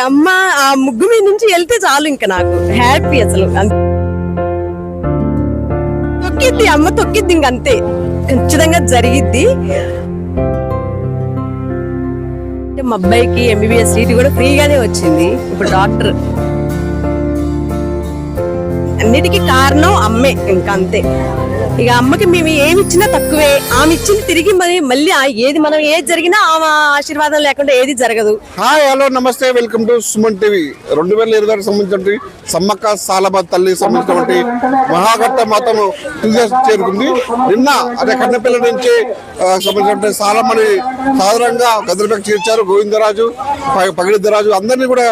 అమ్మ ఆ ముగ్గు మీద నుంచి వెళ్తే చాలు ఇంకా నాకు హ్యాపీ అసలు. తొక్కిద్ది అమ్మ, తొక్కిద్ది ఇంకంతే, ఖచ్చితంగా జరిగిద్ది. మా అబ్బాయికి ఎంబీబీఎస్ సీట్ కూడా ఫ్రీగానే వచ్చింది. ఇప్పుడు డాక్టర్. అన్నిటికీ కారణం అమ్మే, ఇంకా అంతే. ఇక అమ్మకి మేము ఏమి ఇచ్చినా తక్కువే. ఆమె ఇచ్చింది తిరిగి మళ్ళీ ఏది మనం ఏది జరిగినా ఆమె ఆశీర్వాదం లేకుండా ఏది జరగదు. హాయ్, హలో, నమస్తే, వెల్కమ్ టు సుమన్ టీవీ. 2020 సంబంధించిన సమ్మక్క సాలమ్మ తల్లి సంబంధించినటువంటి మహాఘట్ట మాతం చేరుకుంది. నిన్న అదే కన్నెపల్లి నుంచి సంబంధించిన సాలమ్మని సాధారణంగా గదిలోకి చేర్చారు. గోవిందరాజు, పగిడిద్దరాజు అందరినీ కూడా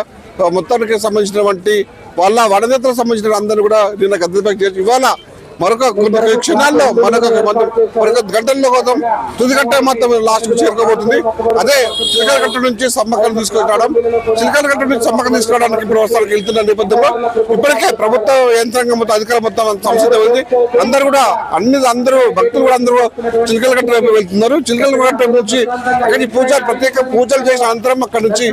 మొత్తానికి సంబంధించినటువంటి వాళ్ళ వడనేతలకు సంబంధించిన అందరినీ కూడా నిన్న గదిలోకి చేర్చి ఇవాళ మరొక కొన్ని క్షణాల్లో మరొక గంటల్లో కోసం తుది గంట మొత్తం లాస్ట్ కు చేరుకోబోతుంది. అదే చిలకలగట్ట నుంచి సమ్మక్కను తీసుకురావడం, చిలకలగట్ట నుంచి సమ్మక్కను తీసుకురావడానికి ఇప్పుడు వస్తానికి వెళ్తున్న నేపథ్యంలో ఇప్పటికే ప్రభుత్వ యంత్రాంగం మొత్తం అధికారం మొత్తం సంసిద్ధమైంది. అందరూ కూడా అందరూ భక్తులు కూడా అందరూ చిలకలగట్ట వైపు వెళ్తున్నారు. చిలకలగట్ట నుంచి అక్కడి ప్రత్యేక పూజలు చేసిన అనంతరం అక్కడి నుంచి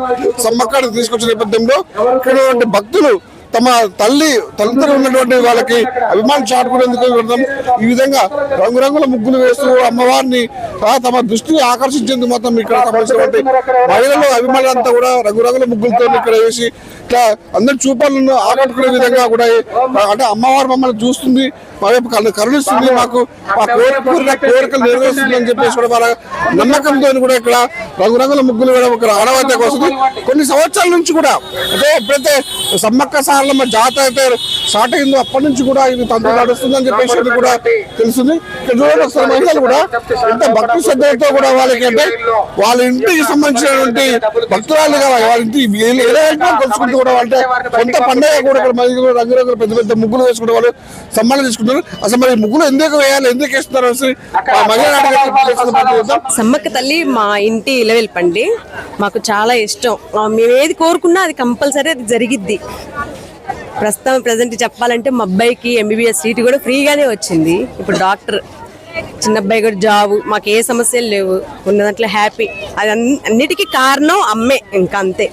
సమ్మక్కను తీసుకొచ్చిన నేపథ్యంలో ఇక్కడ భక్తులు తమ తల్లిదండ్రులు ఉన్నటువంటి వాళ్ళకి అభిమానం చాటుకునేందుకు ఈ విధంగా రంగురంగుల ముగ్గులు వేస్తూ అమ్మవారిని తమ దృష్టిని ఆకర్షించేందుకు మొత్తం ఇక్కడ సంబంధించినటువంటి మహిళలు అభిమానులంతా కూడా రంగురంగుల ముగ్గులతో ఇక్కడ వేసి ఇట్లా అందరి చూపాలను ఆకట్టుకునే విధంగా కూడా అంటే అమ్మవారు మమ్మల్ని చూస్తుంది, మా వైపు కరుణిస్తుంది, మాకు మా కోరికలు నెరవేరుస్తుంది అని చెప్పేసి కూడా వాళ్ళ నమ్మకంతో కూడా ఇక్కడ రంగురంగుల ముగ్గులు వేయడం ఒక ఆనవాయితీకి వస్తుంది. కొన్ని సంవత్సరాల నుంచి కూడా అంటే ఎప్పుడైతే సమ్మక్క సారలమ్మ జాతర అయితే స్టార్ట్ అయిందో అప్పటి నుంచి కూడా ఇది తండ్రి నడుస్తుంది అని చెప్పేసి కూడా తెలుస్తుంది. ఇక్కడ చూడండి ఒకసారి మహిళలు కూడా ఎంత భక్తి శ్రద్ధలతో కూడా వాళ్ళకి అంటే వాళ్ళ ఇంటికి సంబంధించినటువంటి భక్తురాలుగా వాళ్ళ ఇంటి కొలుసుకుంటూ కూడా అంటే కొంత పండుగ కూడా ఇక్కడ మహిళలు రంగురంగుల పెద్ద పెద్ద ముగ్గులు వేసుకుంటే వాళ్ళు సమ్మానం తీసుకుంటారు. అసలు మరి ముగ్గులు ఎందుకు వేయాలి, ఎందుకు వేస్తున్నారు సమ్మక్క తల్లి మా ఇంటి ఇలవెల్పండి. మాకు చాలా ఇష్టం. మేము ఏది కోరుకున్నా అది కంపల్సరీ అది జరిగిద్ది. ప్రజెంట్ చెప్పాలంటే మా అబ్బాయికి ఎంబీబీఎస్ సీట్ కూడా ఫ్రీగానే వచ్చింది. ఇప్పుడు డాక్టర్. చిన్న అబ్బాయి కూడా జాబు. మాకు ఏ సమస్యలు లేవు, ఉన్న దాంట్లో హ్యాపీ. అది అన్నిటికీ కారణం అమ్మే, ఇంకా అంతే.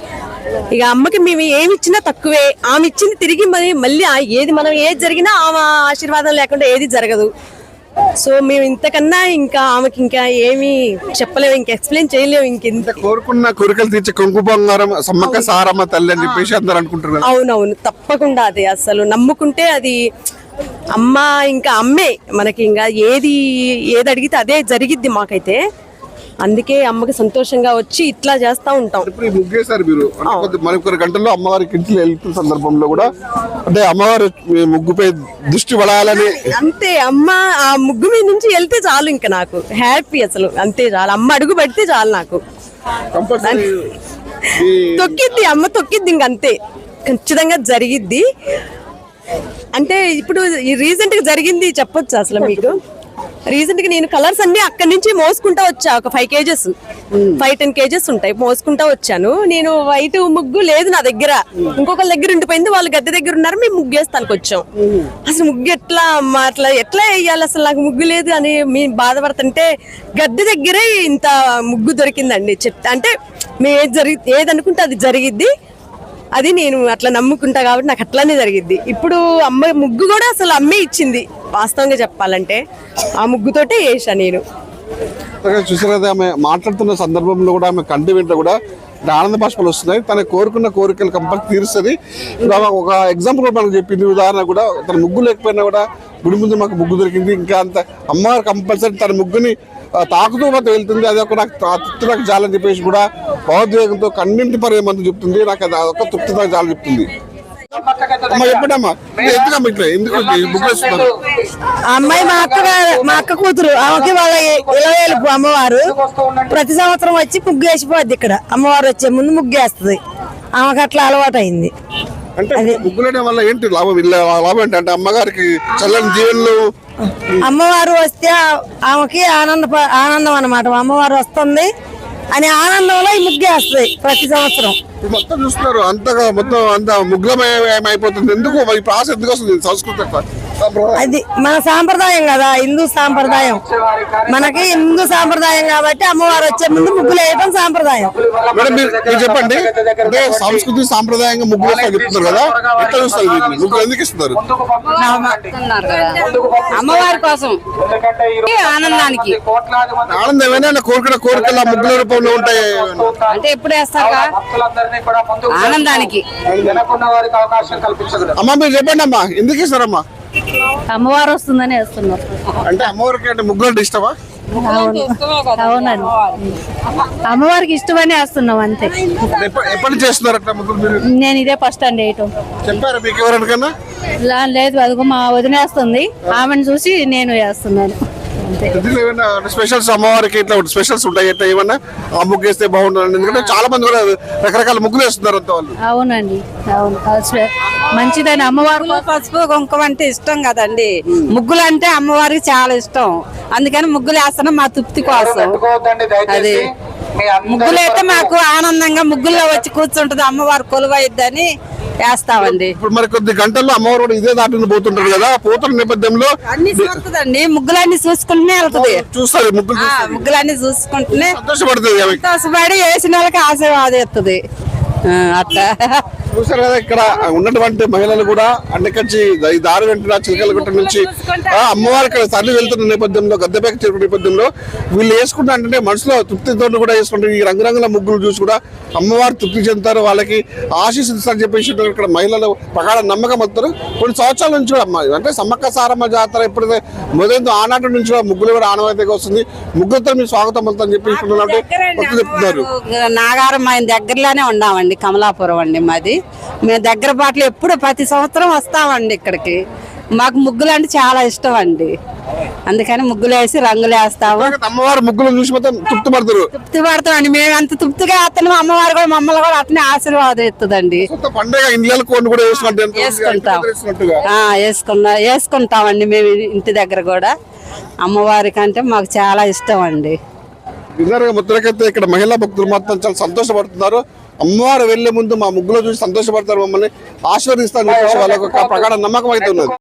ఇక అమ్మకి మేము ఏమి ఇచ్చినా తక్కువే. ఆమె ఇచ్చింది తిరిగి మళ్ళీ ఏది మనం ఏది జరిగినా ఆమె ఆశీర్వాదం లేకుండా ఏది జరగదు. సో మేము ఇంతకన్నా ఇంకా ఆమెకి ఇంకా ఏమి చెప్పలేము, ఇంకా ఎక్స్ప్లెయిన్ చేయలేము. ఇంత కోరుకున్న కోరికలు తీర్చే కొంగు బంగారం సమ్మక్క సారమ్మ తల్లి అని చెప్పేసి అందరూ అనుకుంటున్నారు. అవునవును, తప్పకుండా. అది అసలు నమ్ముకుంటే అది అమ్మ, ఇంకా అమ్మే మనకి. ఇంకా ఏది అడిగితే అదే జరిగిద్ది మాకైతే. అందుకే అమ్మకి సంతోషంగా వచ్చి ఇట్లా చేస్తా ఉంటాం. ఇప్పుడు ముగ్గేసారు మీరు, మరికొన్ని గంటల్లో అమ్మవారికి ఇంట్లో వెళ్తున్న సందర్భంలో కూడా అంటే అమ్మవారు ముగ్గుపై దృష్టి పడాలని అంతే. అమ్మ ఆ ముగ్గు మీద నుంచి వెళ్తే చాలు ఇంకా నాకు హ్యాపీ అసలు, అంతే చాలు. అమ్మ అడుగు పెడితే చాలు నాకు. తొక్కిద్ది అమ్మ, తొక్కిద్ది ఇంకంతే, ఖచ్చితంగా జరిగిద్ది. అంటే ఇప్పుడు రీసెంట్ గా జరిగింది చెప్పొచ్చు అసలు మీకు. రీసెంట్ గా నేను కలర్స్ అన్ని అక్కడి నుంచి మోసుకుంటా వచ్చా. ఒక 5-10 kgs ఉంటాయి, మోసుకుంటా వచ్చాను. నేను వైట్ ముగ్గు లేదు నా దగ్గర, ఇంకొకరి దగ్గర ఉండిపోయింది. వాళ్ళు గద్దె దగ్గర ఉన్నారు, మేము ముగ్గు వేస్తానికి వచ్చాం. అసలు ముగ్గు ఎట్లా ఎట్లా వేయాలి, అసలు నాకు ముగ్గు లేదు అని మేము బాధపడుతుంటే గద్దె దగ్గరే ఇంత ముగ్గు దొరికిందండి. అంటే మేము ఏది అనుకుంటే అది జరిగిద్ది. అది నేను అట్లా నమ్ముకుంటా కాబట్టి నాకు అట్లానే జరిగిద్ది. ఇప్పుడు అమ్మ ముగ్గు కూడా అసలు అమ్మే ఇచ్చింది వాస్తవంగా చెప్పాలంటే. ఆ ముగ్గుతోటే వేసా నేను. చూసారు కదా, ఆమె మాట్లాడుతున్న సందర్భంలో కూడా ఆమె కంటి వెంట కూడా ఆనంద భాషలు వస్తున్నాయి. తన కోరుకున్న కోరికలు కంపల్సరీ తీరుస్తుంది. ఒక ఎగ్జాంపుల్ కూడా మనకు చెప్పింది. ఉదాహరణ కూడా తన ముగ్గు లేకపోయినా కూడా గుడి ముందు మాకు ముగ్గు దొరికింది. ఇంకా అంత అమ్మవారు కంపల్సరీ తన ముగ్గుని తాకుతూ మాత్రం వెళ్తుంది. అది ఒక నాకు తృప్తి నాకు చాలని చెప్పేసి కూడా భావోద్వేగంతో కన్నింటి పరిమంది చెప్తుంది. నాకు అది ఒక తృప్తి నాకు చాలా చెప్తుంది. అమ్మాయి మా అక్క కూతురు, ఆమెకి వాళ్ళ ఇలవేలుపు అమ్మవారు ప్రతి సంవత్సరం వచ్చి ముగ్గు వేసిపోద్ది. ఇక్కడ అమ్మవారు వచ్చే ముందు ముగ్గు వేస్తుంది. ఆమెకు అట్లా అలవాటు అయింది. అంటే ముగ్గులేయడం వల్ల ఏంటి లాభం? లాభం అంటే అమ్మగారికి చల్లని జీవన్లు. అమ్మవారు వస్తే ఆమెకి ఆనందం అన్నమాట. అమ్మవారు వస్తుంది అని ఆనందంలో ఈ ముగ్గు వేస్తుంది ప్రతి సంవత్సరం. మొత్తం చూస్తున్నారు అంతగా మొత్తం అంత ముగ్గులమయం అయిపోతుంది. ఎందుకు ఈ ప్రాసెస్ ఎందుకు వస్తుంది? సంస్కృతి అది మన సాంప్రదాయం కదా, హిందూ సాంప్రదాయం. మనకి హిందూ సాంప్రదాయం కాబట్టి అమ్మవారు వచ్చే ముందు ముగ్గులు వేయడం సాంప్రదాయం. మేడం మీరు చెప్పండి, అంటే సంస్కృతి సాంప్రదాయంగా ముగ్గులు వేస్తారు చెప్తున్నారు కదా, ఎట్లా చూస్తారు వీటిని? ముగ్గులు ఎందుకు ఇస్తున్నారు? అమ్మవారి కోసం, ఆనందానికి. ఆనందం ఏమైనా కోరికలు ఆ ముగ్గుల రూపంలో ఉంటాయి అంటే ఎప్పుడు వేస్తారుగా, ఆనందానికి. అమ్మా మీరు చెప్పండి అమ్మా, ఎందుకు ఇస్తారమ్మా? అమ్మవారు వస్తుందని వేస్తున్నారు. అంటే అమ్మవారికి అంటే ముగ్గులు అంటే ఇష్టమా? అవునండి, అమ్మవారికి ఇష్టమని వేస్తున్నాం అంతే. ఎప్పటి చేస్తున్నారు అట్లా ముగ్గులు మీరు? నేను ఇదే ఫస్ట్ అండి వేయటం. చెప్పారా మీకు ఎవరికన్నా? లేదు, అదిగో మా వదినేస్తుంది, ఆమెను చూసి నేను వేస్తున్నాను. స్పెషల్స్ అమ్మవారికి ఇట్లా స్పెషల్స్ ఉంటాయి, ఇట్లా ఏమన్నా ఆ ముగ్గు వేస్తే బాగుంటుంది? ఎందుకంటే చాలా మంది కూడా రకరకాల ముగ్గులు వేస్తున్నారు అంత వాళ్ళు. అవునండి, అవును, మంచిదని. అమ్మవారు పసుపు కుంకుమ అంటే ఇష్టం కదండి, ముగ్గులు అంటే అమ్మవారికి చాలా ఇష్టం, అందుకని ముగ్గులు వేస్తున్నాం మా తృప్తి కోసం. అది ముగ్గులు అయితే మాకు ఆనందంగా ముగ్గుల్లో వచ్చి కూర్చుంటది అమ్మవారు కొలువైద్దని వేస్తామండి. ఇప్పుడు మరి కొద్ది గంటల్లో అమ్మవారు కూడా ఇదే దాటిని పోతుంటారు కదా, పోతున్న నేపథ్యంలో అన్ని చూస్తుందండి, ముగ్గులన్నీ చూసుకుంటూనే వెళ్తుంది. చూస్తారు ముగ్గులు, ముగ్గులన్నీ చూసుకుంటూనే సంతోషపడుతుంది. సంతోషపడి వేసిన వాళ్ళకి ఆశీర్వాదం ఎత్తుంది. అట్లా చూసారు కదా, ఇక్కడ ఉన్నటువంటి మహిళలు కూడా అన్నకచ్చి ఈ దారి వెంట చిలకలగుట్ట నుంచి అమ్మవారి ఇక్కడ తల్లి వెళ్తున్న నేపథ్యంలో, గద్దెపేక చేరుకున్న నేపథ్యంలో వీళ్ళు వేసుకుంటా అంటే మనసులో తృప్తితో కూడా వేసుకుంటారు. ఈ రంగురంగుల ముగ్గులు చూసి కూడా అమ్మవారు తృప్తి చెందుతారు, వాళ్ళకి ఆశీస్సులు చెప్పేసి ఇక్కడ మహిళలు ప్రగాఢ నమ్మకం వస్తారు. కొన్ని సంవత్సరాల నుంచి కూడా అమ్మ అంటే సమ్మక్క సారమ్మ జాతర ఎప్పుడైతే మొదలైందో ఆనాటి నుంచి కూడా ముగ్గులు కూడా ఆనవాయితీగా వస్తుంది. ముగ్గులతో మీరు స్వాగతం వెళ్తారని చెప్పి చెప్తున్నారు. నాగారం ఆయన దగ్గరలోనే ఉన్నామండి, కమలాపురం అండి మాది. మేము దగ్గర పాటలు ఎప్పుడు ప్రతి సంవత్సరం వస్తామండి ఇక్కడికి. మాకు ముగ్గులు అంటే చాలా ఇష్టం అండి, అందుకని ముగ్గులు వేసి రంగులు వేస్తాము. అమ్మవారు ముగ్గులు చూసి మొత్తం తృప్తి పడతారు. తృప్తి పడతామండి, మేము అంత తృప్తిగా వేస్తున్నాం. అమ్మవారు కూడా మమ్మల్ని కూడా అట్నే ఆశీర్వాదం ఎత్తుందండి. పండుగ ఇండ్లకు కూడా వేసుకుంటామండి మేము ఇంటి దగ్గర కూడా. అమ్మవారి కంటే మాకు చాలా ఇష్టం అండి. మొత్తానికైతే ఇక్కడ మహిళా భక్తులు మాత్రం చాలా సంతోషపడుతున్నారు. అమ్మవారు వెళ్లే ముందు మా ముగ్గులో చూసి సంతోషపడతారు, మమ్మల్ని ఆశీర్వదిస్తారు, వాళ్ళకు ఒక ప్రగాఢ నమ్మకం అయితే ఉన్నది.